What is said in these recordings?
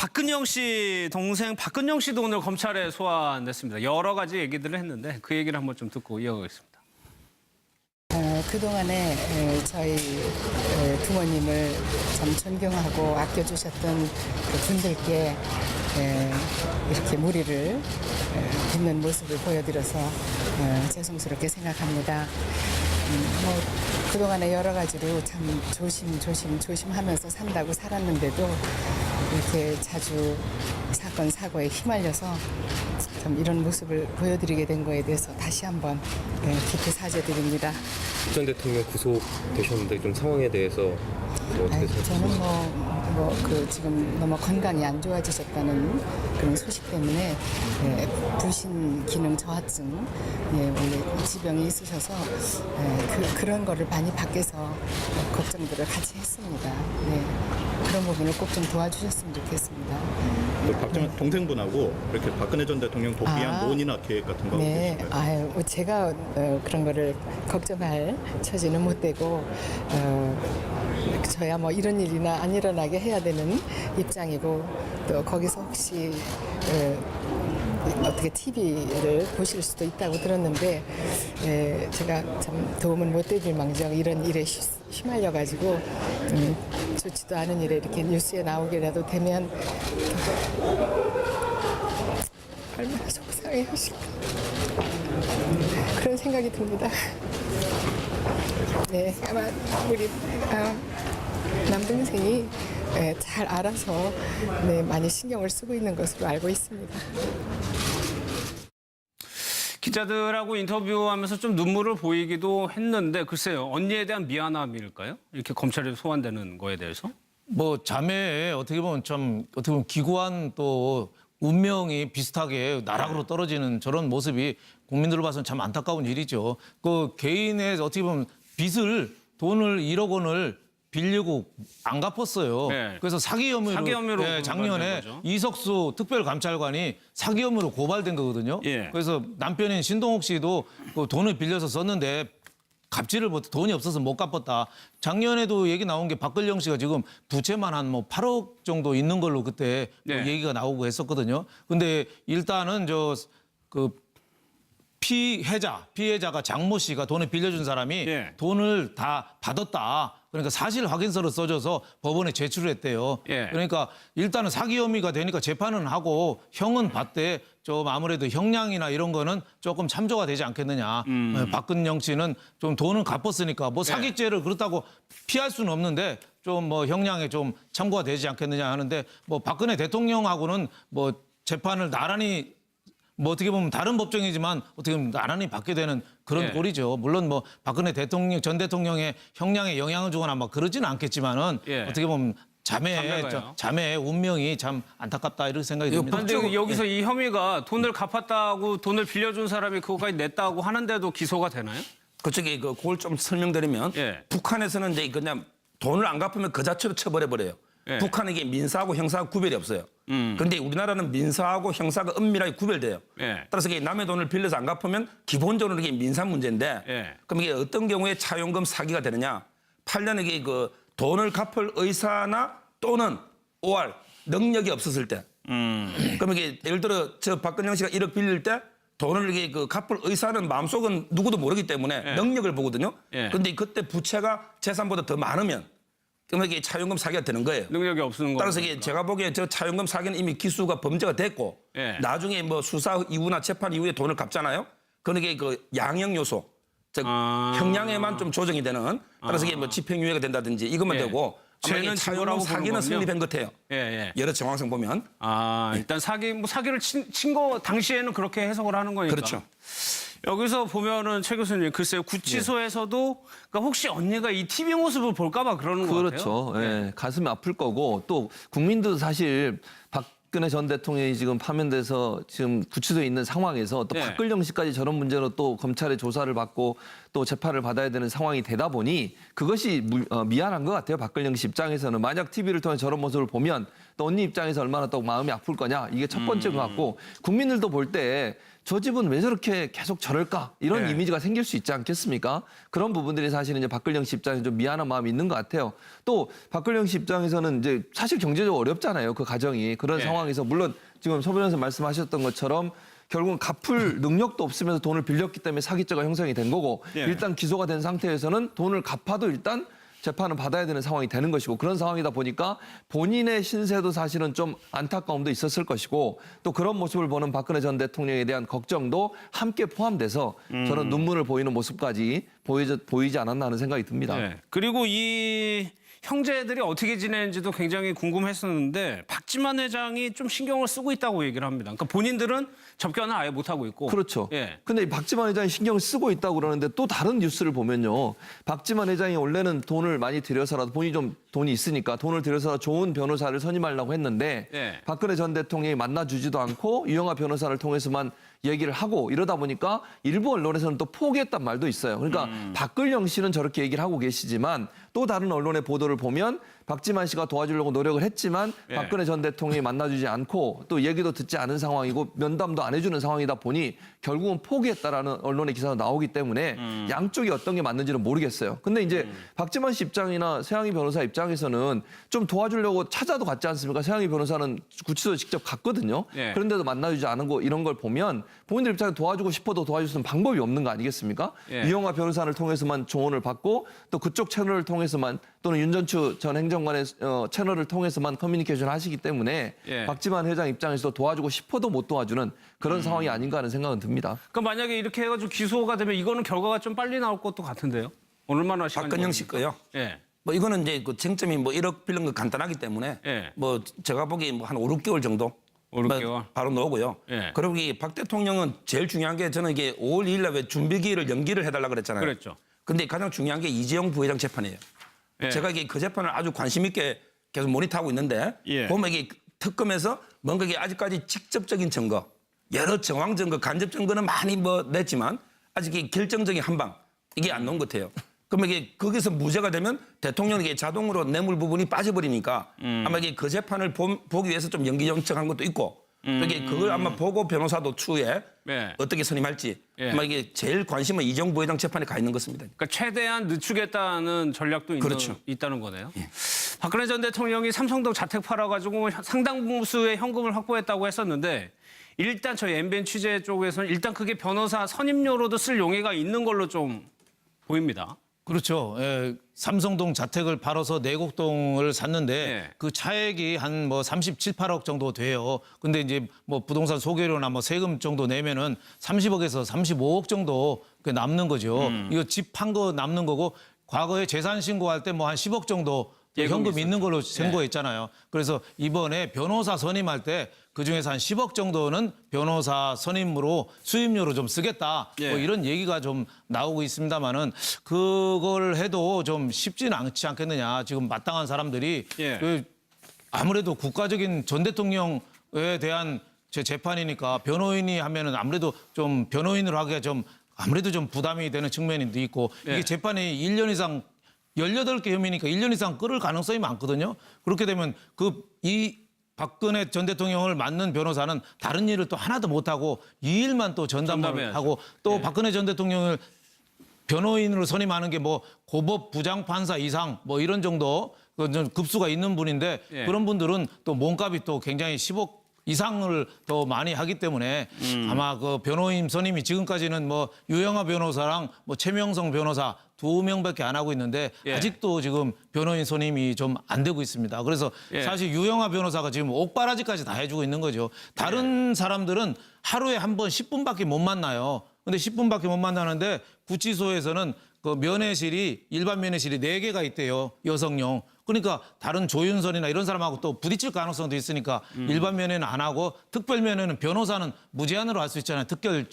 박근영 씨 동생 박근영 씨도 오늘 검찰에 소환됐습니다. 여러 가지 얘기들을 했는데 그 얘기를 한번 좀 듣고 이어가겠습니다. 그동안에 저희 부모님을 참 존경하고 아껴주셨던 그 분들께 이렇게 무리를 빚는 모습을 보여드려서 죄송스럽게 생각합니다. 그동안에 여러 가지로 참 조심하면서 산다고 살았는데도 이렇게 자주 사건 사고에 휘말려서 참 이런 모습을 보여드리게 된 거에 대해서 다시 한번 깊이 사죄드립니다. 전 대통령 구속되셨는데 좀 상황에 대해서 어떻게 저는 생각하세요? 지금 너무 건강이 안 좋아지셨다는 그런 소식 때문에 부신 기능 저하증 원래 지병이 있으셔서 그런 거를 많이 밖에서 걱정들을 같이 했습니다. 그런 부분을 꼭 좀 도와주셨으면 좋겠습니다. 박정희 동생분하고 이렇게 박근혜 전 대통령 복귀한 논의나 계획 같은 거 하고 계신가요? 제가 그런 거를 걱정할 처지는 못 되고 저야 뭐 이런 일이나 안 일어나게 해야 되는 입장이고 또 거기서 혹시 어떻게 TV를 보실 수도 있다고 들었는데 제가 참 도움을 못 드릴 망정 이런 일에 휘말려가지고 좋지도 않은 일에 이렇게 뉴스에 나오게라도 되면 얼마나 속상해하실까 그런 생각이 듭니다. 아마 우리 남동생이 잘 알아서 많이 신경을 쓰고 있는 것으로 알고 있습니다. 기자들하고 인터뷰하면서 좀 눈물을 보이기도 했는데 글쎄요. 언니에 대한 미안함일까요? 이렇게 검찰에 소환되는 거에 대해서? 뭐 자매의 어떻게 보면 기구한 또 운명이 비슷하게 나락으로 떨어지는 저런 모습이 국민들로 봐서는 참 안타까운 일이죠. 그 개인의 어떻게 보면 돈을 1억 원을 빌리고 안 갚았어요. 네. 그래서 사기 혐의로 작년에 이석수 특별감찰관이 사기 혐의로 고발된 거거든요. 예. 그래서 남편인 신동욱 씨도 그 돈을 빌려서 썼는데 갚지를 못해 돈이 없어서 못 갚았다. 작년에도 얘기 나온 게 박근영 씨가 지금 부채만 한 8억 정도 있는 걸로 그때 얘기가 나오고 했었거든요. 근데 일단은 피해자가 장모 씨가 돈을 빌려준 사람이 돈을 다 받았다. 그러니까 사실 확인서를 써줘서 법원에 제출을 했대요. 그러니까 일단은 사기 혐의가 되니까 재판은 하고 형은 받되 좀 아무래도 형량이나 이런 거는 조금 참조가 되지 않겠느냐. 박근영 씨는 좀 돈은 갚았으니까 뭐 사기죄를 그렇다고 피할 수는 없는데 좀 형량에 좀 참고가 되지 않겠느냐 하는데 박근혜 대통령하고는 재판을 나란히 어떻게 보면 다른 법정이지만 어떻게 보면 나란히 받게 되는 그런 꼴이죠. 물론 박근혜 전 대통령의 형량에 영향을 주거나 그러지는 않겠지만은 어떻게 보면 자매의 운명이 참 안타깝다 이런 생각이 듭니다. 그런데 여기서 이 혐의가 돈을 갚았다고 돈을 빌려준 사람이 그거까지 냈다고 하는데도 기소가 되나요? 그쪽에 그걸 좀 설명드리면 북한에서는 이제 그냥 돈을 안 갚으면 그 자체로 처벌해버려요. 북한에게 민사하고 형사하고 구별이 없어요. 그런데 우리나라는 민사하고 형사가 은밀하게 구별돼요. 따라서 남의 돈을 빌려서 안 갚으면 기본적으로 이게 민사 문제인데 그럼 이게 어떤 경우에 차용금 사기가 되느냐. 8년에 그 돈을 갚을 의사나 또는 OR 능력이 없었을 때. 그럼 이게 예를 들어 저 박근영 씨가 1억 빌릴 때 돈을 이게 갚을 의사는 마음속은 누구도 모르기 때문에 능력을 보거든요. 그런데 그때 부채가 재산보다 더 많으면 그러면 이게 차용금 사기가 되는 거예요. 능력이 없는 거. 따라서 이게 제가 보기에 저 차용금 사기는 이미 기수가 범죄가 됐고 나중에 수사 이후나 재판 이후에 돈을 갚잖아요. 그런 게 양형 요소, 즉 형량에만 좀 조정이 되는. 따라서 이게 집행유예가 된다든지 이것만 되고 죄는 차용금 사기는 성립된 것 같아요. 여러 정황상 보면. 일단 사기를 친 거 당시에는 그렇게 해석을 하는 거니까. 그렇죠. 여기서 보면은 최 교수님 글쎄요 구치소에서도 그러니까 혹시 언니가 이 TV 모습을 볼까봐 그러는 거 같아요. 그렇죠. 가슴이 아플 거고 또 국민도 사실 박근혜 전 대통령이 지금 파면돼서 지금 구치소에 있는 상황에서 또 박근영 씨까지 저런 문제로 또 검찰의 조사를 받고 또 재판을 받아야 되는 상황이 되다 보니 그것이 미안한 것 같아요. 박근영 씨 입장에서는. 만약 TV를 통해 저런 모습을 보면 또 언니 입장에서 얼마나 또 마음이 아플 거냐. 이게 첫 번째인 것 같고 국민들도 볼 때 저 집은 왜 저렇게 계속 저럴까? 이런 이미지가 생길 수 있지 않겠습니까? 그런 부분들이 사실은 이제 박근영 씨 입장에 좀 미안한 마음이 있는 것 같아요. 또 박근영 씨 입장에서는 이제 사실 경제적으로 어렵잖아요. 그 가정이. 그런 상황에서 물론 지금 서 변호사 말씀하셨던 것처럼 결국은 갚을 능력도 없으면서 돈을 빌렸기 때문에 사기죄가 형성이 된 거고 일단 기소가 된 상태에서는 돈을 갚아도 일단 재판을 받아야 되는 상황이 되는 것이고 그런 상황이다 보니까 본인의 신세도 사실은 좀 안타까움도 있었을 것이고 또 그런 모습을 보는 박근혜 전 대통령에 대한 걱정도 함께 포함돼서 저런 눈물을 보이는 모습까지 보이지 않았나 하는 생각이 듭니다. 네. 그리고 이 형제들이 어떻게 지내는지도 굉장히 궁금했었는데 박지만 회장이 좀 신경을 쓰고 있다고 얘기를 합니다. 그러니까 본인들은 접견을 아예 못하고 있고. 그렇죠. 예. 근데 이 박지만 회장이 신경을 쓰고 있다고 그러는데 또 다른 뉴스를 보면요. 박지만 회장이 원래는 돈을 많이 들여서라도 본인이 좀 돈이 있으니까 돈을 들여서 좋은 변호사를 선임하려고 했는데 박근혜 전 대통령이 만나주지도 않고 유영하 변호사를 통해서만 얘기를 하고 이러다 보니까 일부 언론에서는 또 포기했단 말도 있어요. 그러니까 박근영 씨는 저렇게 얘기를 하고 계시지만 또 다른 언론의 보도를 보면 박지만 씨가 도와주려고 노력을 했지만 박근혜 전 대통령이 만나주지 않고 또 얘기도 듣지 않은 상황이고 면담도 안 해주는 상황이다 보니 결국은 포기했다라는 언론의 기사가 나오기 때문에 양쪽이 어떤 게 맞는지는 모르겠어요. 근데 이제 박지만 씨 입장이나 세양희 변호사 입장에서는 좀 도와주려고 찾아도 갔지 않습니까? 세양희 변호사는 구치소에 직접 갔거든요. 그런데도 만나주지 않은 거 이런 걸 보면 본인들 입장에 도와주고 싶어도 도와줄 수 있는 방법이 없는 거 아니겠습니까? 유영하 변호사를 통해서만 조언을 받고 또 그쪽 채널을 통해서만 또는 윤전추 전 행정관의 채널을 통해서만 커뮤니케이션을 하시기 때문에 박지만 회장 입장에서 도와주고 싶어도 못 도와주는 그런 상황이 아닌가 하는 생각은 듭니다. 그러니까 만약에 이렇게 해가지고 기소가 되면 이거는 결과가 좀 빨리 나올 것도 같은데요. 얼마나 시간이 박근영 씨 거요. 예. 뭐 이거는 이제 그 쟁점이 뭐 1억 빌린 거 간단하기 때문에 뭐 제가 보기 뭐 한 5, 6개월 정도 5, 6개월? 뭐 바로 나오고요. 예. 그리고 이 박 대통령은 제일 중요한 게 저는 이게 5월 2일 날 왜 준비기일을 연기를 해달라 그랬잖아요. 그랬죠. 근데 가장 중요한 게 이재용 부회장 재판이에요. 제가 이게 그 재판을 아주 관심 있게 계속 모니터하고 있는데 보면 이게 특검에서 뭔가 이게 아직까지 직접적인 증거, 여러 정황 증거, 간접 증거는 많이 뭐 냈지만 아직 이 결정적인 한 방 이게 안 나온 것 같아요. 그러면 이게 거기서 무죄가 되면 대통령에게 자동으로 뇌물 부분이 빠져버리니까 아마 이게 그 재판을 보기 위해서 좀 연기 요청한 것도 있고 그게 그걸 아마 보고 변호사도 추후에 어떻게 선임할지 아마 이게 제일 관심은 이재용 부회장 재판에 가 있는 것입니다. 그러니까 최대한 늦추겠다는 전략도 있다는 거네요. 박근혜 전 대통령이 삼성동 자택 팔아가지고 상당수의 현금을 확보했다고 했었는데 일단 저희 MBN 취재 쪽에서는 일단 그게 변호사 선임료로도 쓸 용의가 있는 걸로 좀 보입니다. 그렇죠. 예, 삼성동 자택을 팔아서 내곡동을 샀는데 그 차액이 한 뭐 37, 8억 정도 돼요. 근데 이제 뭐 부동산 소개료나 뭐 세금 정도 내면은 30억에서 35억 정도 남는 거죠. 이거 집 판 거 남는 거고 과거에 재산 신고할 때 뭐 한 10억 정도 현금 있는 걸로 신고했잖아요. 그래서 이번에 변호사 선임할 때 그중에서 한 10억 정도는 변호사 선임으로 수임료로 좀 쓰겠다. 뭐 이런 얘기가 좀 나오고 있습니다만은 그걸 해도 좀 쉽지는 않지 않겠느냐. 지금 마땅한 사람들이 아무래도 국가적인 전 대통령에 대한 재판이니까 변호인이 하면은 아무래도 좀 변호인으로 하기가 좀 아무래도 좀 부담이 되는 측면이 있고 이게 재판이 1년 이상 18개 혐의니까 1년 이상 끌을 가능성이 많거든요. 그렇게 되면 이 박근혜 전 대통령을 맡는 변호사는 다른 일을 또 하나도 못하고 이 일만 또 전담을 하고 또 박근혜 전 대통령을 변호인으로 선임하는 게 뭐 고법 부장판사 이상 뭐 이런 정도 급수가 있는 분인데 그런 분들은 또 몸값이 또 굉장히 10억 이상을 더 많이 하기 때문에 아마 그 변호인 선임이 지금까지는 뭐 유영하 변호사랑 뭐 최명성 변호사 2명밖에 안 하고 있는데 아직도 지금 변호인 선임이 좀 안 되고 있습니다. 그래서 사실 유영하 변호사가 지금 옥바라지까지 다 해주고 있는 거죠. 다른 사람들은 하루에 한 번 10분밖에 못 만나요. 근데 10분밖에 못 만나는데 구치소에서는 그 면회실이 일반 면회실이 4개가 있대요. 여성용. 그러니까 다른 조윤선이나 이런 사람하고 또 부딪힐 가능성도 있으니까 일반 면회는 안 하고 특별 면회는 변호사는 무제한으로 할 수 있잖아요. 특별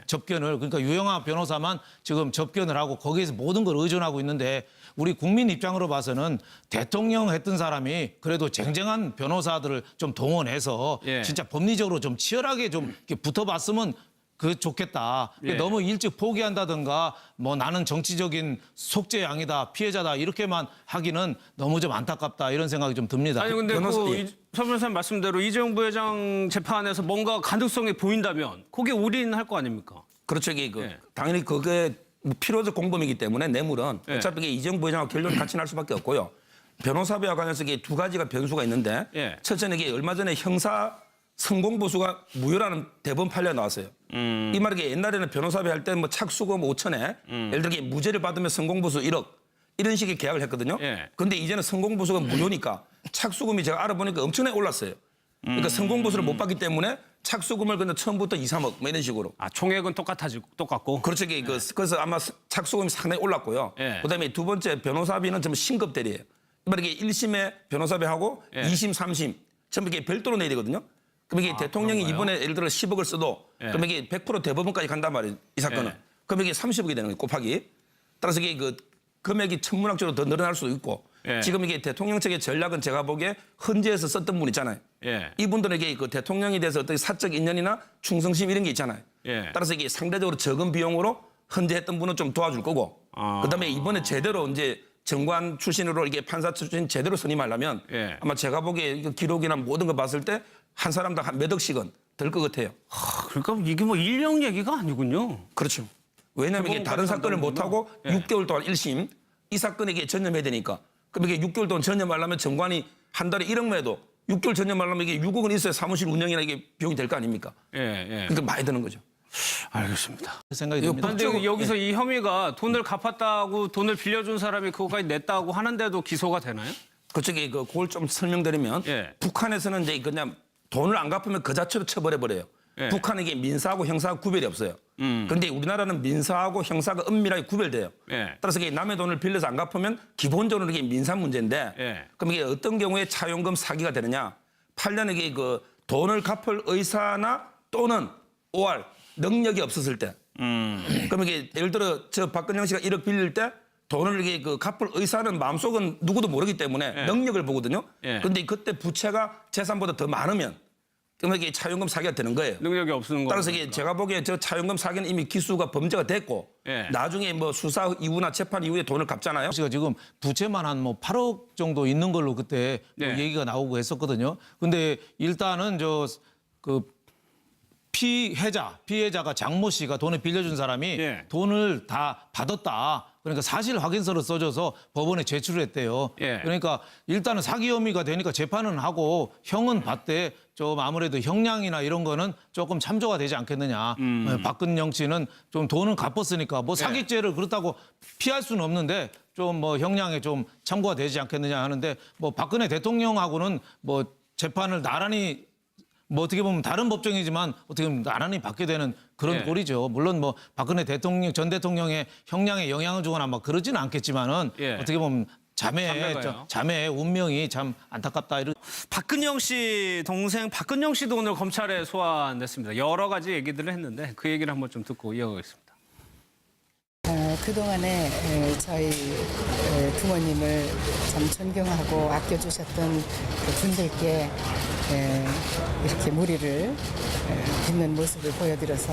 접견을. 그러니까 유영하 변호사만 지금 접견을 하고 거기에서 모든 걸 의존하고 있는데 우리 국민 입장으로 봐서는 대통령 했던 사람이 그래도 쟁쟁한 변호사들을 좀 동원해서 진짜 법리적으로 좀 치열하게 좀 이렇게 붙어봤으면 그 좋겠다. 너무 일찍 포기한다든가 뭐 나는 정치적인 속죄양이다, 피해자다 이렇게만 하기는 너무 좀 안타깝다 이런 생각이 좀 듭니다. 아니 근데 서 변호사님 말씀대로 이재용 부회장 재판에서 뭔가 가능성이 보인다면 그게 올인할 거 아닙니까? 그렇죠. 이게 당연히 그게 필요적 공범이기 때문에 뇌물은 어차피 이게 이재용 부회장하고 결론이 같이 날 수밖에 없고요. 변호사비와 관련해서 이게 두 가지가 변수가 있는데 첫째는 이게 얼마 전에 형사 성공 보수가 무효라는 대법원 판례가 나왔어요. 이 말이 옛날에는 변호사비 할 때 뭐 착수금 5천에 예를 들어 무죄를 받으면 성공 보수 1억 이런 식의 계약을 했거든요. 그런데 이제는 성공 보수가 무효니까 착수금이 제가 알아보니까 엄청나게 올랐어요. 그러니까 성공 보수를 못 받기 때문에 착수금을 그냥 처음부터 2, 3억 뭐 이런 식으로. 아, 총액은 똑같고. 그렇죠. 그래서 아마 착수금이 상당히 올랐고요. 그다음에 두 번째 변호사비는 전부 신급 대리예요. 이게 1심에 변호사비하고 2심, 3심 전부 이게 별도로 내야 되거든요. 그럼 이게 대통령이 이번에 예를 들어 10억을 써도 그럼 이게 100% 대법원까지 간단 말이에요. 이 사건은. 그럼 이게 30억이 되는 거예요. 곱하기. 따라서 이게 그 금액이 천문학적으로 더 늘어날 수도 있고 지금 이게 대통령 측의 전략은 제가 보기에 헌재에서 썼던 분 있잖아요. 이분들에게 그 대통령에 대해서 어떤 사적 인연이나 충성심 이런 게 있잖아요. 따라서 이게 상대적으로 적은 비용으로 헌재했던 분은 좀 도와줄 거고 그다음에 이번에 제대로 이제 정관 출신으로 이게 판사 출신 제대로 선임하려면 아마 제가 보기에 이거 기록이나 모든 거 봤을 때 한 사람당 한 몇 억씩은 들 것 같아요. 그러니까 이게 뭐 인력 얘기가 아니군요. 그렇죠. 왜냐하면 이게 다른 사건을 못하고 6개월 동안 1심 이 사건에 이게 전념해야 되니까 그럼 이게 6개월 동안 전념하려면 정관이 한 달에 1억만 해도 6개월 전념하려면 이게 6억은 있어야 사무실 운영이나 이게 비용이 될 거 아닙니까? 그러니까 많이 드는 거죠. 알겠습니다. 생각이 듭니다. 그런데 여기서 이 혐의가 돈을 갚았다고 돈을 빌려준 사람이 그거까지 냈다고 하는데도 기소가 되나요? 그쪽에 그걸 좀 설명드리면 북한에서는 이제 그냥 돈을 안 갚으면 그 자체로 처벌해버려요. 북한은 이게 민사하고 형사하고 구별이 없어요. 그런데 우리나라는 민사하고 형사가 은밀하게 구별돼요. 따라서 이게 남의 돈을 빌려서 안 갚으면 기본적으로 이게 민사 문제인데 그럼 이게 어떤 경우에 차용금 사기가 되느냐? 8년에 이게 그 돈을 갚을 의사나 또는 OR 능력이 없었을 때. 그럼 이게 예를 들어 저 박근영 씨가 1억 빌릴 때 돈을 이게 그 갚을 의사는 마음속은 누구도 모르기 때문에 능력을 보거든요. 그런데 그때 부채가 재산보다 더 많으면 그러면 이게 차용금 사기가 되는 거예요. 능력이 없는 거. 따라서 이게 제가 보기에 저 차용금 사기는 이미 기수가 범죄가 됐고 나중에 뭐 수사 이후나 재판 이후에 돈을 갚잖아요. 씨가 지금 부채만 한 뭐 8억 정도 있는 걸로 그때 얘기가 나오고 했었거든요. 근데 일단은 피해자가 장모 씨가 돈을 빌려준 사람이 돈을 다 받았다. 그러니까 사실 확인서를 써줘서 법원에 제출을 했대요. 그러니까 일단은 사기 혐의가 되니까 재판은 하고 형은 받되 좀 아무래도 형량이나 이런 거는 조금 참조가 되지 않겠느냐. 박근영 씨는 좀 돈은 갚았으니까 뭐 사기죄를 그렇다고 피할 수는 없는데 좀 뭐 형량에 좀 참고가 되지 않겠느냐 하는데 뭐 박근혜 대통령하고는 뭐 재판을 나란히 뭐 어떻게 보면 다른 법정이지만 어떻게 보면 나란히 받게 되는 그런 꼴이죠. 물론 뭐 박근혜 전 대통령의 형량에 영향을 주거나 막 그러지는 않겠지만은 어떻게 보면 자매의 운명이 참 안타깝다. 박근영 씨 동생 박근영 씨도 오늘 검찰에 소환됐습니다. 여러 가지 얘기들을 했는데 그 얘기를 한번 좀 듣고 이어가겠습니다. 그동안에 저희 부모님을 참 존경하고 아껴주셨던 그 분들께 이렇게 무리를 빚는 모습을 보여드려서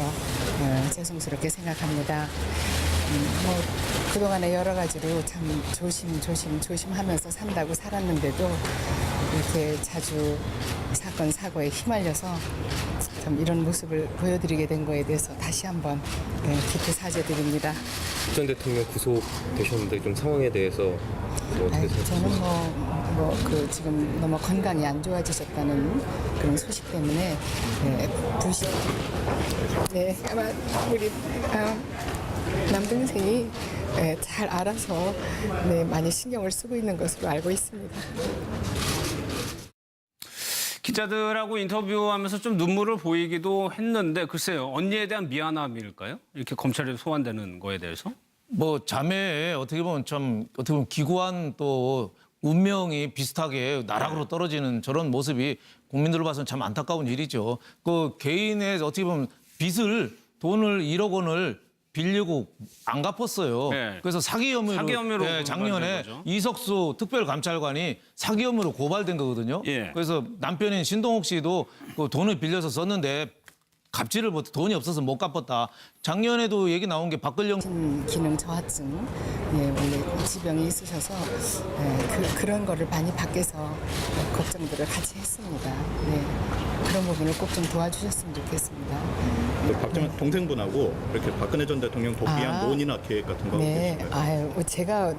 죄송스럽게 생각합니다. 뭐 그동안에 여러 가지로 참 조심하면서 산다고 살았는데도 이렇게 자주 사건 사고에 휘말려서 참 이런 모습을 보여드리게 된 거에 대해서 다시 한번 깊이 사죄드립니다. 전 대통령 구속되셨는데 좀 상황에 대해서 어떻게 생각하세요? 저는 지금 너무 건강이 안 좋아지셨다는 그런 소식 때문에 아마 우리 남동생이 잘 알아서 많이 신경을 쓰고 있는 것으로 알고 있습니다. 기자들하고 인터뷰하면서 좀 눈물을 보이기도 했는데 글쎄요. 언니에 대한 미안함일까요? 이렇게 검찰에 소환되는 거에 대해서? 뭐 자매의 어떻게 보면 기구한 또 운명이 비슷하게 나락으로 떨어지는 저런 모습이 국민들로 봐서는 참 안타까운 일이죠. 그 개인의 어떻게 보면 돈을 1억 원을 빌리고 안 갚았어요. 그래서 사기 혐의로 작년에 이석수 특별감찰관이 사기 혐의로 고발된 거거든요. 그래서 남편인 신동욱 씨도 그 돈을 빌려서 썼는데 갚지를 못해 돈이 없어서 못 갚았다. 작년에도 얘기 나온 게 박근령 기능 저하증, 원래 지병이 있으셔서 그런 거를 많이 밖에서 걱정들을 같이 했습니다. 그런 부분을 꼭 좀 도와주셨으면 좋겠습니다. 박지원 동생분하고 이렇게 박근혜 전 대통령 복귀한 논의나 계획 같은 거 하고 계신가요? 제가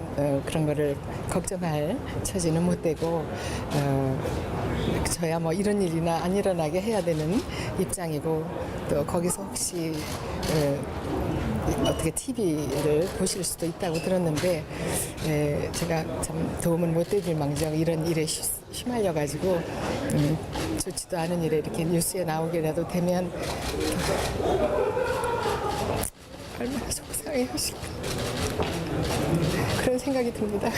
그런 거를 걱정할 처지는 못 되고 저야 뭐 이런 일이나 안 일어나게 해야 되는 입장이고 또 거기서 혹시 어떻게 TV를 보실 수도 있다고 들었는데 제가 참 도움을 못 드릴 망정 이런 일에 휘말려가지고 좋지도 않은 일에 이렇게 뉴스에 나오게라도 되면 얼마나 속상해 하실까 그런 생각이 듭니다.